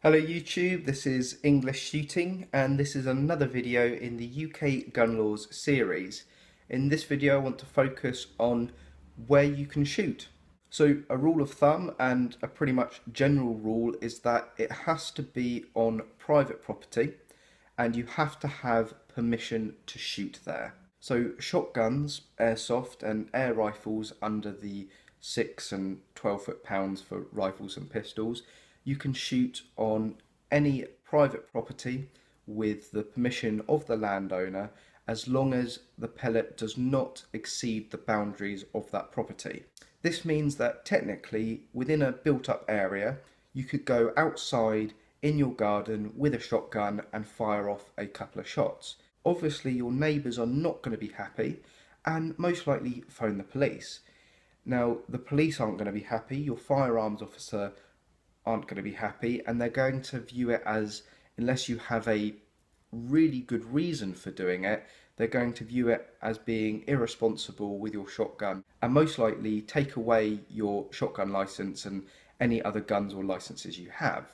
Hello YouTube, this is English Shooting and this is another video in the UK gun laws series. In this video I want to focus on where you can shoot. So a rule of thumb and a pretty much general rule is that it has to be on private property and you have to have permission to shoot there. So shotguns, airsoft and air rifles under the 6 and 12 foot-pounds for rifles and pistols, you can shoot on any private property with the permission of the landowner as long as the pellet does not exceed the boundaries of that property. This means that technically within a built-up area you could go outside in your garden with a shotgun and fire off a couple of shots. Obviously your neighbours are not going to be happy and most likely phone the police. Now the police aren't going to be happy, your firearms officer aren't going to be happy, and they're going to view it as, unless you have a really good reason for doing it, they're going to view it as being irresponsible with your shotgun and most likely take away your shotgun license and any other guns or licenses you have.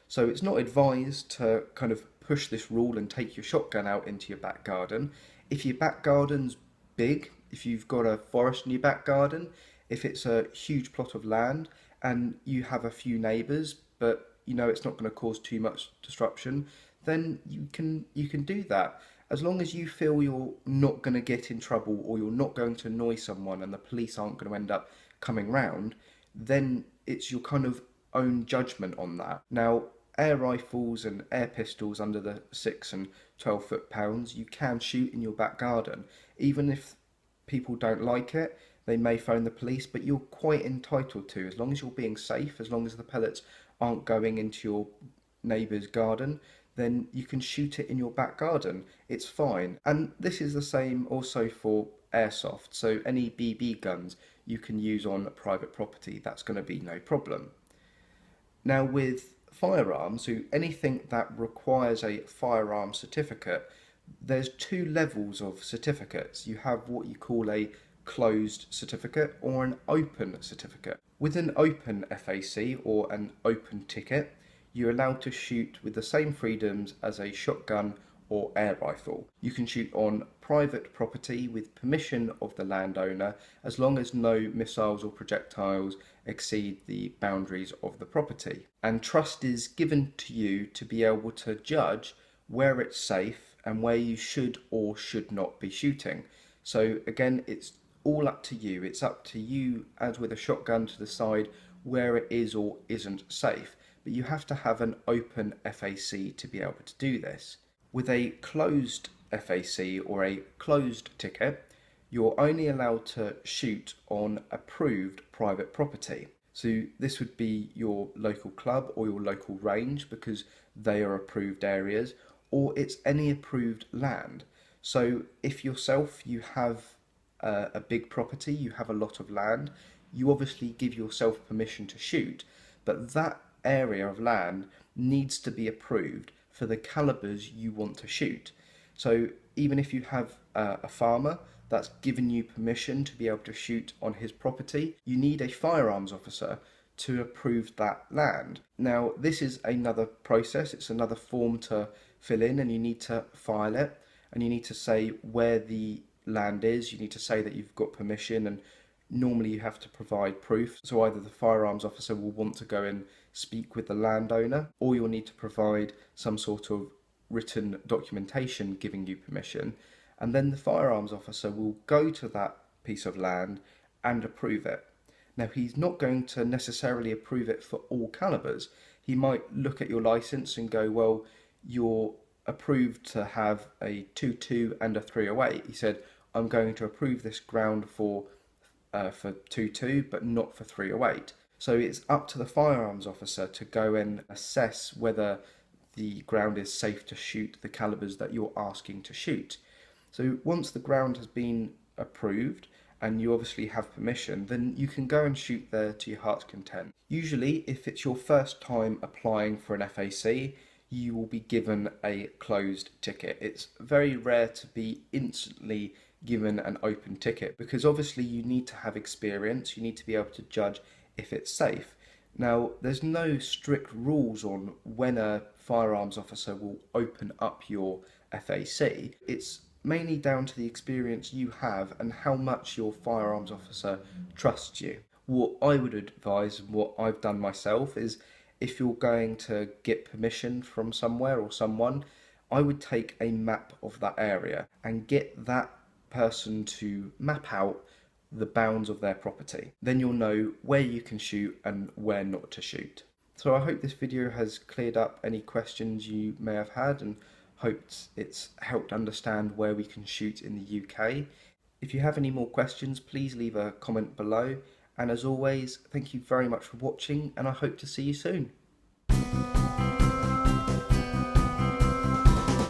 So it's not advised to kind of push this rule and take your shotgun out into your back garden. If your back garden's big, if you've got a forest in your back garden, if it's a huge plot of land and you have a few neighbours but you know it's not going to cause too much disruption, then you can do that. As long as you feel you're not going to get in trouble or you're not going to annoy someone and the police aren't going to end up coming round, then it's your kind of own judgment on that. Now, air rifles and air pistols under the 6 and 12 foot-pounds you can shoot in your back garden. Even if people don't like it, they may phone the police, but you're quite entitled to, as long as you're being safe, as long as the pellets aren't going into your neighbour's garden, then you can shoot it in your back garden. It's fine. And this is the same also for airsoft. So any BB guns you can use on private property, that's going to be no problem. Now with firearms, so anything that requires a firearm certificate, there's two levels of certificates. You have what you call a closed certificate or an open certificate. With an open FAC or an open ticket, you're allowed to shoot with the same freedoms as a shotgun or air rifle. You can shoot on private property with permission of the landowner as long as no missiles or projectiles exceed the boundaries of the property. And trust is given to you to be able to judge where it's safe and where you should or should not be shooting. So again, it's all up to you. It's up to you, as with a shotgun, to decide where it is or isn't safe. But you have to have an open FAC to be able to do this. With a closed FAC or a closed ticket, you're only allowed to shoot on approved private property. So this would be your local club or your local range because they are approved areas, or it's any approved land. So if yourself, you have a big property, you have a lot of land, you obviously give yourself permission to shoot, but that area of land needs to be approved for the calibers you want to shoot. So even if you have a farmer that's given you permission to be able to shoot on his property, you need a firearms officer to approve that land. Now this is another process, it's another form to fill in, and you need to file it and you need to say where the land is, you need to say that you've got permission, and normally you have to provide proof. So either the firearms officer will want to go and speak with the landowner, or you'll need to provide some sort of written documentation giving you permission, and then the firearms officer will go to that piece of land and approve it. Now he's not going to necessarily approve it for all calibers. He might look at your license and go, well, you're approved to have a 22 and a 308. He said, I'm going to approve this ground for 22 but not for 308. So it's up to the firearms officer to go and assess whether the ground is safe to shoot the calibers that you're asking to shoot. So once the ground has been approved and you obviously have permission, then you can go and shoot there to your heart's content. Usually if it's your first time applying for an FAC, you will be given a closed ticket. It's very rare to be instantly given an open ticket because obviously you need to have experience, you need to be able to judge if it's safe. Now, there's no strict rules on when a firearms officer will open up your FAC. It's mainly down to the experience you have and how much your firearms officer trusts you. What I would advise and what I've done myself is if you're going to get permission from somewhere or someone, I would take a map of that area and get that person to map out the bounds of their property. Then you'll know where you can shoot and where not to shoot. So I hope this video has cleared up any questions you may have had and hoped it's helped understand where we can shoot in the UK. If you have any more questions, please leave a comment below. And as always, thank you very much for watching and I hope to see you soon.